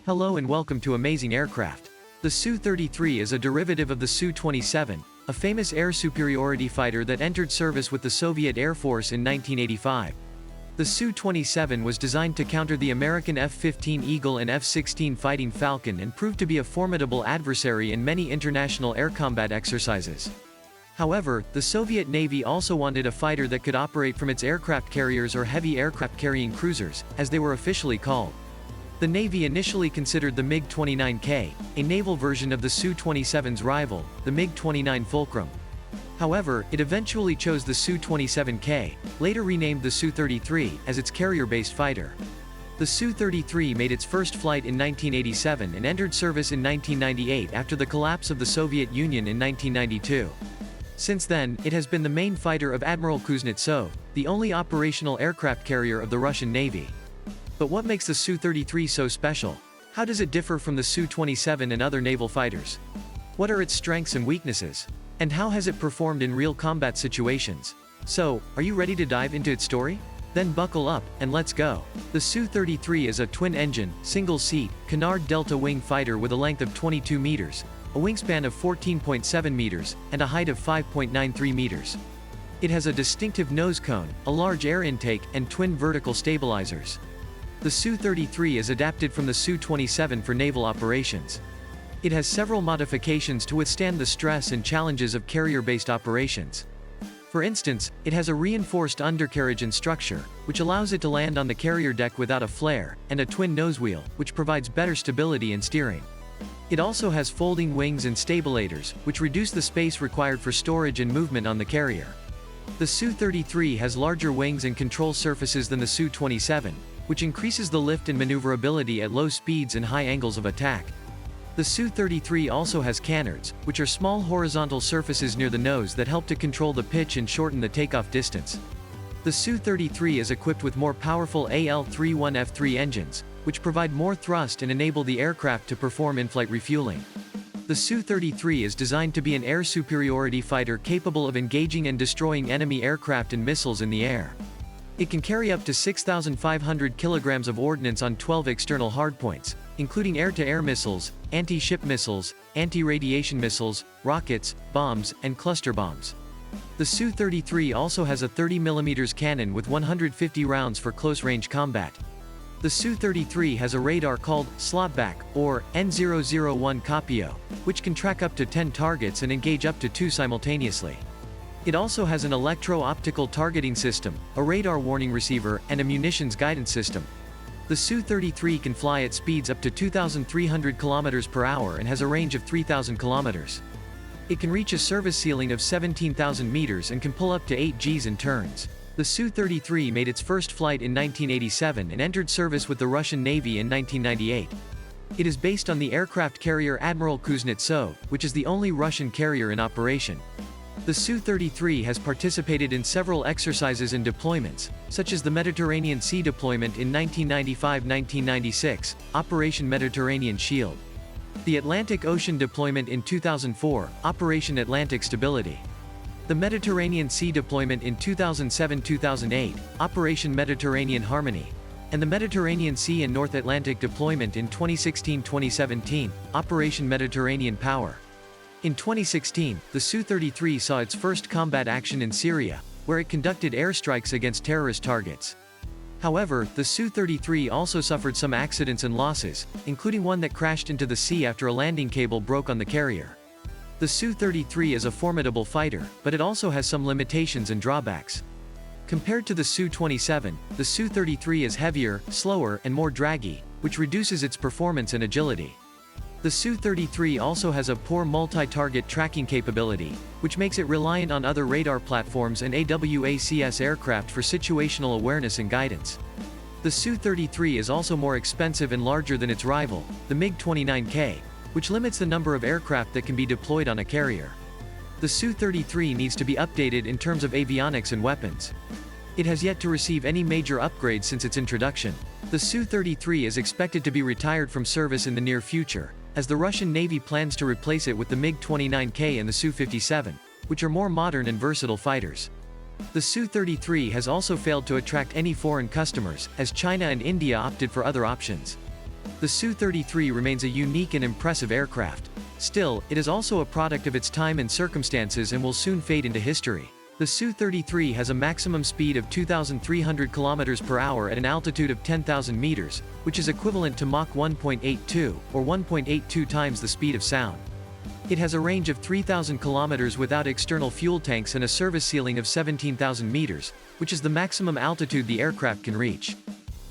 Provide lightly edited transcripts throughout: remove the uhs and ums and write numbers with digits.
Hello and welcome to Amazing Aircraft. The Su-33 is a derivative of the Su-27, a famous air superiority fighter that entered service with the Soviet Air Force in 1985. The Su-27 was designed to counter the American F-15 Eagle and F-16 Fighting Falcon and proved to be a formidable adversary in many international air combat exercises. However, the Soviet Navy also wanted a fighter that could operate from its aircraft carriers or heavy aircraft carrying cruisers, as they were officially called. The Navy initially considered the MiG-29K, a naval version of the Su-27's rival, the MiG-29 Fulcrum. However, it eventually chose the Su-27K, later renamed the Su-33, as its carrier-based fighter. The Su-33 made its first flight in 1987 and entered service in 1998 after the collapse of the Soviet Union in 1992. Since then, it has been the main fighter of Admiral Kuznetsov, the only operational aircraft carrier of the Russian Navy. But what makes the Su-33 so special? How does it differ from the Su-27 and other naval fighters? What are its strengths and weaknesses? And how has it performed in real combat situations? So, are you ready to dive into its story? Then buckle up, and let's go. The Su-33 is a twin-engine, single-seat, canard-delta wing fighter with a length of 22 meters, a wingspan of 14.7 meters, and a height of 5.93 meters. It has a distinctive nose cone, a large air intake, and twin vertical stabilizers. The Su-33 is adapted from the Su-27 for naval operations. It has several modifications to withstand the stress and challenges of carrier-based operations. For instance, it has a reinforced undercarriage and structure, which allows it to land on the carrier deck without a flare, and a twin nose wheel, which provides better stability and steering. It also has folding wings and stabilators, which reduce the space required for storage and movement on the carrier. The Su-33 has larger wings and control surfaces than the Su-27, which increases the lift and maneuverability at low speeds and high angles of attack. The Su-33 also has canards, which are small horizontal surfaces near the nose that help to control the pitch and shorten the takeoff distance. The Su-33 is equipped with more powerful AL-31F3 engines, which provide more thrust and enable the aircraft to perform in-flight refueling. The Su-33 is designed to be an air superiority fighter capable of engaging and destroying enemy aircraft and missiles in the air. It can carry up to 6,500 kilograms of ordnance on 12 external hardpoints, including air-to-air missiles, anti-ship missiles, anti-radiation missiles, rockets, bombs, and cluster bombs. The Su-33 also has a 30mm cannon with 150 rounds for close-range combat. The Su-33 has a radar called slotback, or N001 Capio, which can track up to 10 targets and engage up to 2 simultaneously. It also has an electro-optical targeting system, a radar warning receiver, and a munitions guidance system. The Su-33 can fly at speeds up to 2,300 km per hour and has a range of 3,000 km. It can reach a service ceiling of 17,000 meters and can pull up to 8 Gs in turns. The Su-33 made its first flight in 1987 and entered service with the Russian Navy in 1998. It is based on the aircraft carrier Admiral Kuznetsov, which is the only Russian carrier in operation. The Su-33 has participated in several exercises and deployments, such as the Mediterranean Sea deployment in 1995-1996, Operation Mediterranean Shield. The Atlantic Ocean deployment in 2004, Operation Atlantic Stability. The Mediterranean Sea deployment in 2007-2008, Operation Mediterranean Harmony. And the Mediterranean Sea and North Atlantic deployment in 2016-2017, Operation Mediterranean Power. In 2016, the Su-33 saw its first combat action in Syria, where it conducted airstrikes against terrorist targets. However, the Su-33 also suffered some accidents and losses, including one that crashed into the sea after a landing cable broke on the carrier. The Su-33 is a formidable fighter, but it also has some limitations and drawbacks. Compared to the Su-27, the Su-33 is heavier, slower, and more draggy, which reduces its performance and agility. The Su-33 also has a poor multi-target tracking capability, which makes it reliant on other radar platforms and AWACS aircraft for situational awareness and guidance. The Su-33 is also more expensive and larger than its rival, the MiG-29K, which limits the number of aircraft that can be deployed on a carrier. The Su-33 needs to be updated in terms of avionics and weapons. It has yet to receive any major upgrades since its introduction. The Su-33 is expected to be retired from service in the near future, as the Russian Navy plans to replace it with the MiG-29K and the Su-57, which are more modern and versatile fighters. The Su-33 has also failed to attract any foreign customers, as China and India opted for other options. The Su-33 remains a unique and impressive aircraft. Still, it is also a product of its time and circumstances and will soon fade into history. The Su-33 has a maximum speed of 2,300 km per hour at an altitude of 10,000 meters, which is equivalent to Mach 1.82, or 1.82 times the speed of sound. It has a range of 3,000 kilometers without external fuel tanks and a service ceiling of 17,000 meters, which is the maximum altitude the aircraft can reach.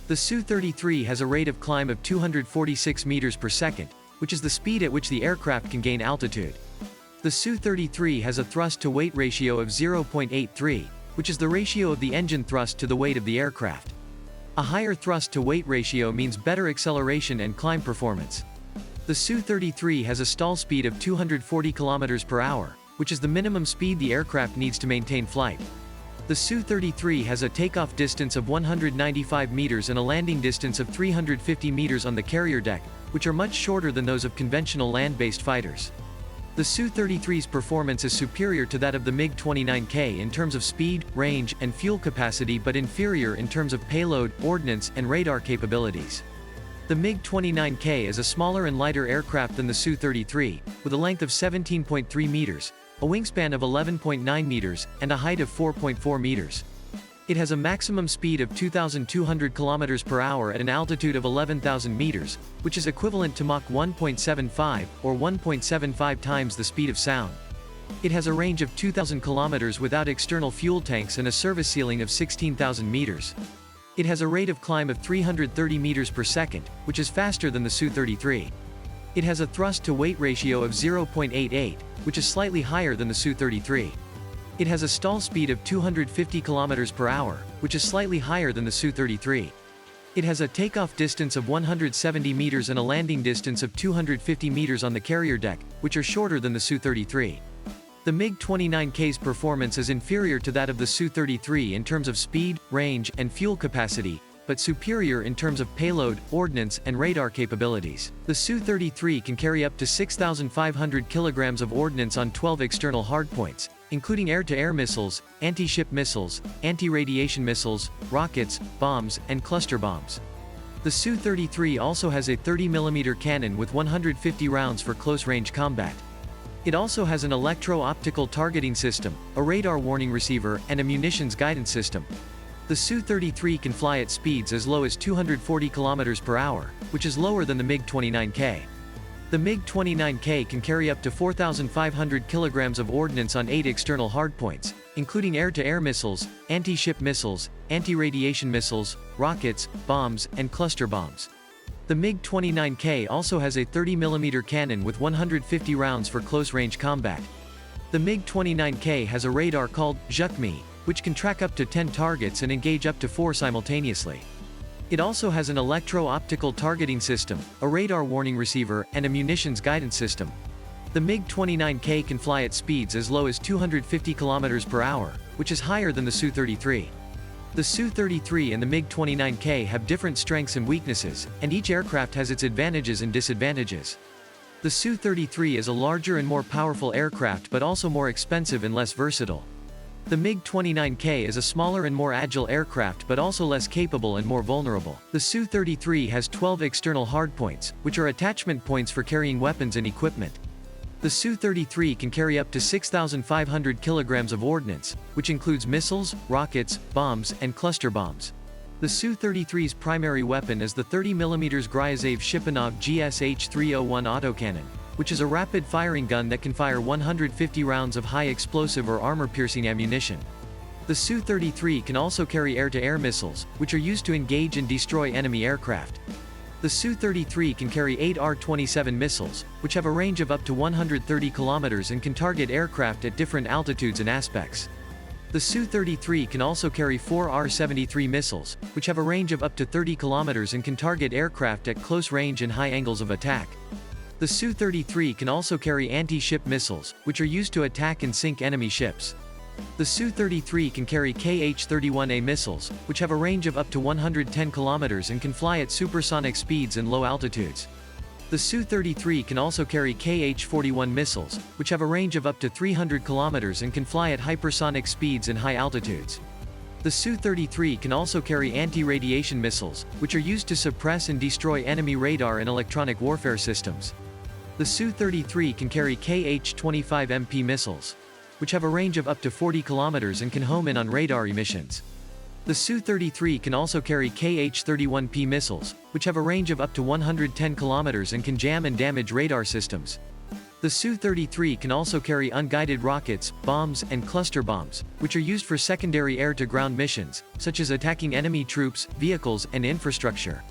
The Su-33 has a rate of climb of 246 meters per second, which is the speed at which the aircraft can gain altitude. The Su-33 has a thrust-to-weight ratio of 0.83, which is the ratio of the engine thrust to the weight of the aircraft. A higher thrust-to-weight ratio means better acceleration and climb performance. The Su-33 has a stall speed of 240 km per hour, which is the minimum speed the aircraft needs to maintain flight. The Su-33 has a takeoff distance of 195 meters and a landing distance of 350 meters on the carrier deck, which are much shorter than those of conventional land-based fighters. The Su-33's performance is superior to that of the MiG-29K in terms of speed, range, and fuel capacity but inferior in terms of payload, ordnance, and radar capabilities. The MiG-29K is a smaller and lighter aircraft than the Su-33, with a length of 17.3 meters, a wingspan of 11.9 meters, and a height of 4.4 meters. It has a maximum speed of 2,200 km per hour at an altitude of 11,000 meters, which is equivalent to Mach 1.75, or 1.75 times the speed of sound. It has a range of 2,000 km without external fuel tanks and a service ceiling of 16,000 meters. It has a rate of climb of 330 meters per second, which is faster than the Su-33. It has a thrust-to-weight ratio of 0.88, which is slightly higher than the Su-33. It has a stall speed of 250 km per hour, which is slightly higher than the Su-33. It has a takeoff distance of 170 meters and a landing distance of 250 meters on the carrier deck, which are shorter than the Su-33. The MiG-29K's performance is inferior to that of the Su-33 in terms of speed, range, and fuel capacity, but superior in terms of payload, ordnance, and radar capabilities. The Su-33 can carry up to 6,500 kilograms of ordnance on 12 external hardpoints, including air-to-air missiles, anti-ship missiles, anti-radiation missiles, rockets, bombs, and cluster bombs. The Su-33 also has a 30mm cannon with 150 rounds for close-range combat. It also has an electro-optical targeting system, a radar warning receiver, and a munitions guidance system. The Su-33 can fly at speeds as low as 240 km per hour, which is lower than the MiG-29K. The MiG-29K can carry up to 4,500 kilograms of ordnance on 8 external hardpoints, including air-to-air missiles, anti-ship missiles, anti-radiation missiles, rockets, bombs, and cluster bombs. The MiG-29K also has a 30mm cannon with 150 rounds for close-range combat. The MiG-29K has a radar called ZHUKMI, which can track up to 10 targets and engage up to 4 simultaneously. It also has an electro-optical targeting system, a radar warning receiver, and a munitions guidance system. The MiG-29K can fly at speeds as low as 250 km per hour, which is higher than the Su-33. The Su-33 and the MiG-29K have different strengths and weaknesses, and each aircraft has its advantages and disadvantages. The Su-33 is a larger and more powerful aircraft but also more expensive and less versatile. The MiG-29K is a smaller and more agile aircraft but also less capable and more vulnerable. The Su-33 has 12 external hardpoints, which are attachment points for carrying weapons and equipment. The Su-33 can carry up to 6,500 kilograms of ordnance, which includes missiles, rockets, bombs, and cluster bombs. The Su-33's primary weapon is the 30mm Gryazev Shipunov GSH-301 autocannon, which is a rapid-firing gun that can fire 150 rounds of high-explosive or armor-piercing ammunition. The Su-33 can also carry air-to-air missiles, which are used to engage and destroy enemy aircraft. The Su-33 can carry 8 R-27 missiles, which have a range of up to 130 kilometers and can target aircraft at different altitudes and aspects. The Su-33 can also carry 4 R-73 missiles, which have a range of up to 30 kilometers and can target aircraft at close range and high angles of attack. The Su-33 can also carry anti-ship missiles, which are used to attack and sink enemy ships. The Su-33 can carry Kh-31A missiles, which have a range of up to 110 kilometers and can fly at supersonic speeds and low altitudes. The Su-33 can also carry Kh-41 missiles, which have a range of up to 300 kilometers and can fly at hypersonic speeds and high altitudes. The Su-33 can also carry anti-radiation missiles, which are used to suppress and destroy enemy radar and electronic warfare systems. The Su-33 can carry Kh-25MP missiles, which have a range of up to 40 kilometers and can home in on radar emissions. The Su-33 can also carry Kh-31P missiles, which have a range of up to 110 kilometers and can jam and damage radar systems. The Su-33 can also carry unguided rockets, bombs, and cluster bombs, which are used for secondary air-to-ground missions, such as attacking enemy troops, vehicles, and infrastructure.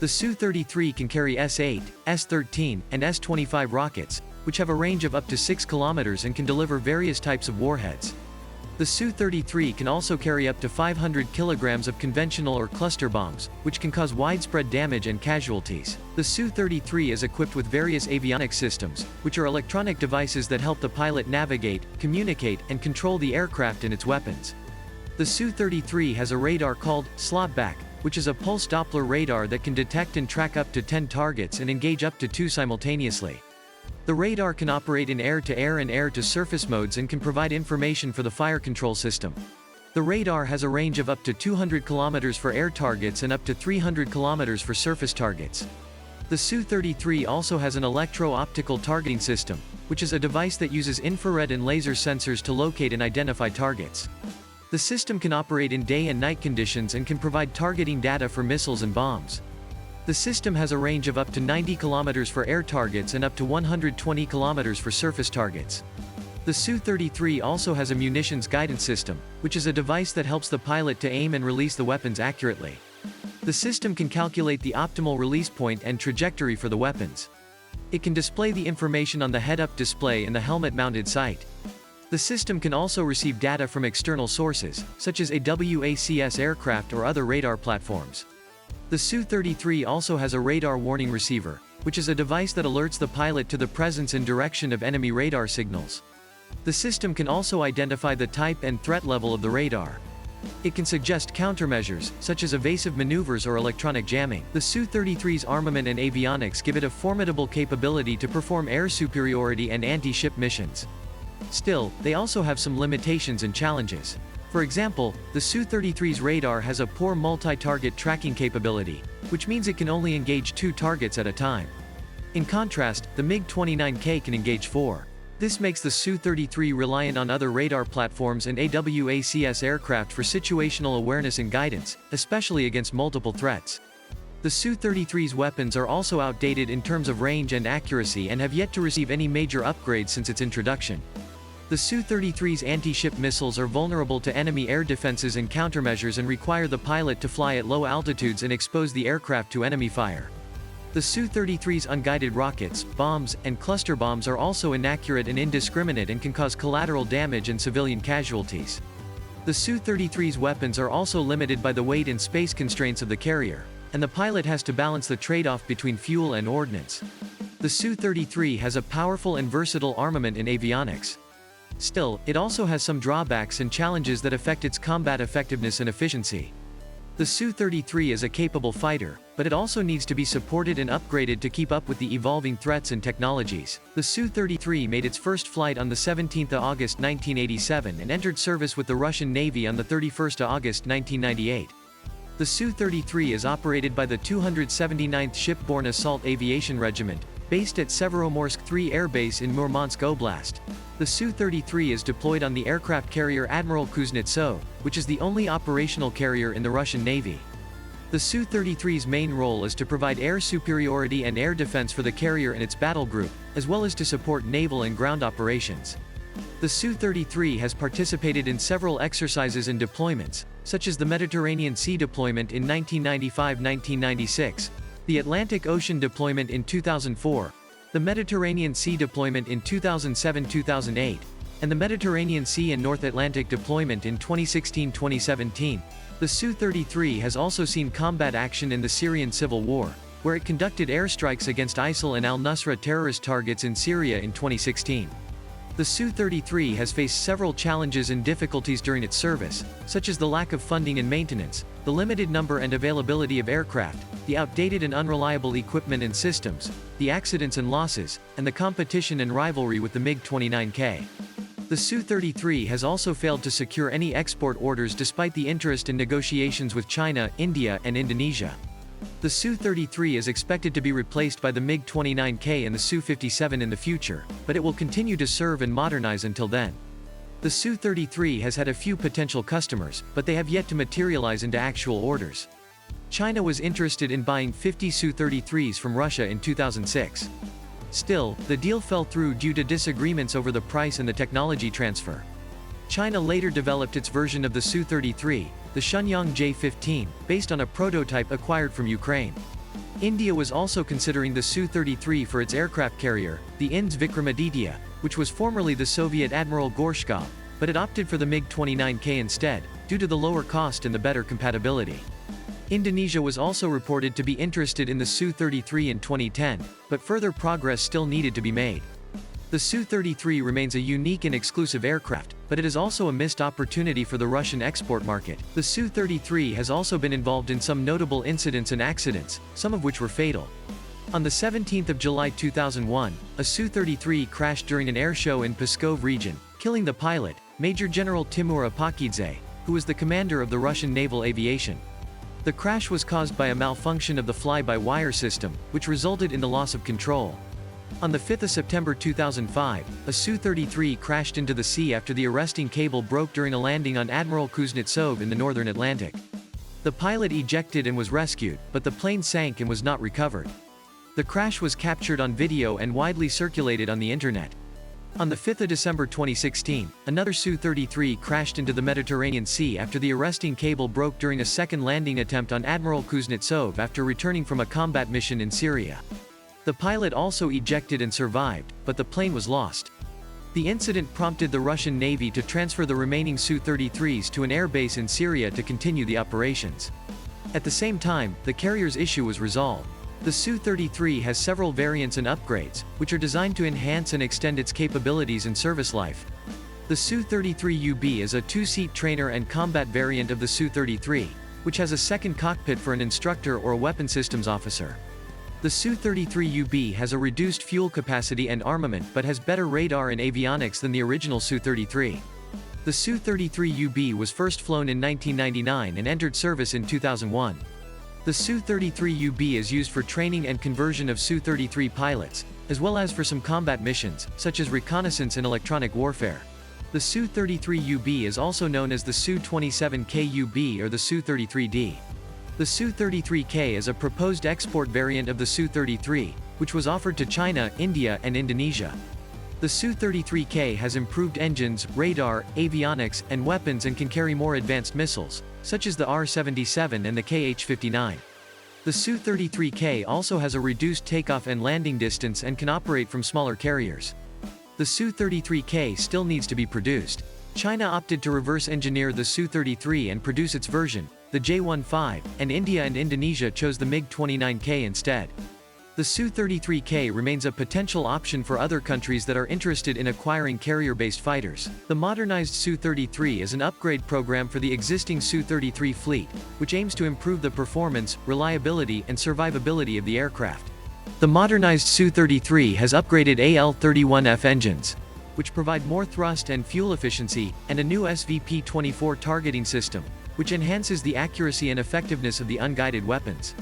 The Su-33 can carry S-8, S-13, and S-25 rockets, which have a range of up to 6 kilometers and can deliver various types of warheads. The Su-33 can also carry up to 500 kilograms of conventional or cluster bombs, which can cause widespread damage and casualties. The Su-33 is equipped with various avionics systems, which are electronic devices that help the pilot navigate, communicate, and control the aircraft and its weapons. The Su-33 has a radar called slotback, which is a pulse Doppler radar that can detect and track up to 10 targets and engage up to 2 simultaneously. The radar can operate in air-to-air and air-to-surface modes and can provide information for the fire control system. The radar has a range of up to 200 kilometers for air targets and up to 300 kilometers for surface targets. The Su-33 also has an electro-optical targeting system, which is a device that uses infrared and laser sensors to locate and identify targets. The system can operate in day and night conditions and can provide targeting data for missiles and bombs. The system has a range of up to 90 kilometers for air targets and up to 120 kilometers for surface targets. The Su-33 also has a munitions guidance system, which is a device that helps the pilot to aim and release the weapons accurately. The system can calculate the optimal release point and trajectory for the weapons. It can display the information on the head-up display in the helmet-mounted sight. The system can also receive data from external sources, such as AWACS aircraft or other radar platforms. The Su-33 also has a radar warning receiver, which is a device that alerts the pilot to the presence and direction of enemy radar signals. The system can also identify the type and threat level of the radar. It can suggest countermeasures, such as evasive maneuvers or electronic jamming. The Su-33's armament and avionics give it a formidable capability to perform air superiority and anti-ship missions. Still, they also have some limitations and challenges. For example, the Su-33's radar has a poor multi-target tracking capability, which means it can only engage 2 targets at a time. In contrast, the MiG-29K can engage 4. This makes the Su-33 reliant on other radar platforms and AWACS aircraft for situational awareness and guidance, especially against multiple threats. The Su-33's weapons are also outdated in terms of range and accuracy and have yet to receive any major upgrades since its introduction. The Su-33's anti-ship missiles are vulnerable to enemy air defenses and countermeasures and require the pilot to fly at low altitudes and expose the aircraft to enemy fire. The Su-33's unguided rockets, bombs, and cluster bombs are also inaccurate and indiscriminate and can cause collateral damage and civilian casualties. The Su-33's weapons are also limited by the weight and space constraints of the carrier, and the pilot has to balance the trade-off between fuel and ordnance. The Su-33 has a powerful and versatile armament in avionics. Still, it also has some drawbacks and challenges that affect its combat effectiveness and efficiency. The Su-33 is a capable fighter, but it also needs to be supported and upgraded to keep up with the evolving threats and technologies. The Su-33 made its first flight on the 17th of August 1987 and entered service with the Russian Navy on the 31st of August 1998. The Su-33 is operated by the 279th Shipborne Assault Aviation Regiment, based at Severomorsk 3 Air Base in Murmansk Oblast. The Su-33 is deployed on the aircraft carrier Admiral Kuznetsov, which is the only operational carrier in the Russian Navy. The Su-33's main role is to provide air superiority and air defense for the carrier and its battle group, as well as to support naval and ground operations. The Su-33 has participated in several exercises and deployments, such as the Mediterranean Sea deployment in 1995-1996, the Atlantic Ocean deployment in 2004, the Mediterranean Sea deployment in 2007-2008, and the Mediterranean Sea and North Atlantic deployment in 2016-2017. The Su-33 has also seen combat action in the Syrian civil war, where it conducted airstrikes against ISIL and al-Nusra terrorist targets in Syria in 2016. The Su-33 has faced several challenges and difficulties during its service, such as the lack of funding and maintenance, the limited number and availability of aircraft, the outdated and unreliable equipment and systems, the accidents and losses, and the competition and rivalry with the MiG-29K. The Su-33 has also failed to secure any export orders despite the interest in negotiations with China, India, and Indonesia. The Su-33 is expected to be replaced by the MiG-29K and the Su-57 in the future, but it will continue to serve and modernize until then. The Su-33 has had a few potential customers, but they have yet to materialize into actual orders. China was interested in buying 50 Su-33s from Russia in 2006. Still, the deal fell through due to disagreements over the price and the technology transfer. China later developed its version of the Su-33, the Shenyang J-15, based on a prototype acquired from Ukraine. India was also considering the Su-33 for its aircraft carrier, the INS Vikramaditya, which was formerly the Soviet Admiral Gorshkov, but it opted for the MiG-29K instead, due to the lower cost and the better compatibility. Indonesia was also reported to be interested in the Su-33 in 2010, but further progress still needed to be made. The Su-33 remains a unique and exclusive aircraft, but it is also a missed opportunity for the Russian export market. The Su-33 has also been involved in some notable incidents and accidents, some of which were fatal. On the 17th of July 2001, a Su-33 crashed during an air show in Pskov region, killing the pilot, Major General Timur Apakidze, who was the commander of the Russian naval aviation. The crash was caused by a malfunction of the fly-by-wire system, which resulted in the loss of control. On the 5th of September 2005, a Su-33 crashed into the sea after the arresting cable broke during a landing on Admiral Kuznetsov in the northern Atlantic. The pilot ejected and was rescued, but the plane sank and was not recovered. The crash was captured on video and widely circulated on the internet. On the 5th of December 2016, another Su-33 crashed into the Mediterranean Sea after the arresting cable broke during a second landing attempt on Admiral Kuznetsov after returning from a combat mission in Syria. The pilot also ejected and survived, but the plane was lost. The incident prompted the Russian Navy to transfer the remaining Su-33s to an airbase in Syria to continue the operations. At the same time, the carrier's issue was resolved. The Su-33 has several variants and upgrades, which are designed to enhance and extend its capabilities and service life. The Su-33UB is a two-seat trainer and combat variant of the Su-33, which has a second cockpit for an instructor or a weapon systems officer. The Su-33UB has a reduced fuel capacity and armament but has better radar and avionics than the original Su-33. The Su-33UB was first flown in 1999 and entered service in 2001. The Su-33UB is used for training and conversion of Su-33 pilots, as well as for some combat missions, such as reconnaissance and electronic warfare. The Su-33UB is also known as the Su-27KUB or the Su-33D. The Su-33K is a proposed export variant of the Su-33, which was offered to China, India, and Indonesia. The Su-33K has improved engines, radar, avionics, and weapons and can carry more advanced missiles, such as the R-77 and the Kh-59. The Su-33K also has a reduced takeoff and landing distance and can operate from smaller carriers. The Su-33K still needs to be produced. China opted to reverse engineer the Su-33 and produce its version, the J-15, and India and Indonesia chose the MiG-29K instead. The Su-33K remains a potential option for other countries that are interested in acquiring carrier-based fighters. The modernized Su-33 is an upgrade program for the existing Su-33 fleet, which aims to improve the performance, reliability, and survivability of the aircraft. The modernized Su-33 has upgraded AL-31F engines, which provide more thrust and fuel efficiency, and a new SVP-24 targeting system, which enhances the accuracy and effectiveness of the unguided weapons.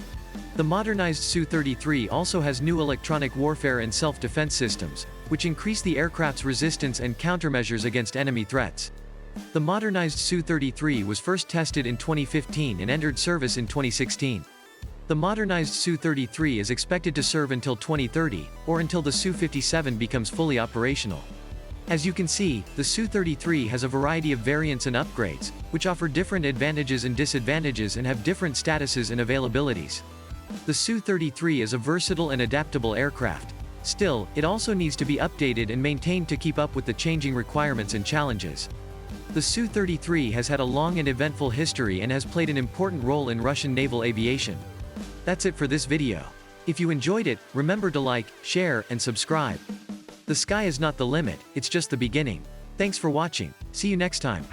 The modernized Su-33 also has new electronic warfare and self-defense systems, which increase the aircraft's resistance and countermeasures against enemy threats. The modernized Su-33 was first tested in 2015 and entered service in 2016. The modernized Su-33 is expected to serve until 2030, or until the Su-57 becomes fully operational. As you can see, the Su-33 has a variety of variants and upgrades, which offer different advantages and disadvantages and have different statuses and availabilities. The Su-33 is a versatile and adaptable aircraft. Still, it also needs to be updated and maintained to keep up with the changing requirements and challenges. The Su-33 has had a long and eventful history and has played an important role in Russian naval aviation. That's it for this video. If you enjoyed it, remember to like, share, and subscribe. The sky is not the limit, it's just the beginning. Thanks for watching. See you next time.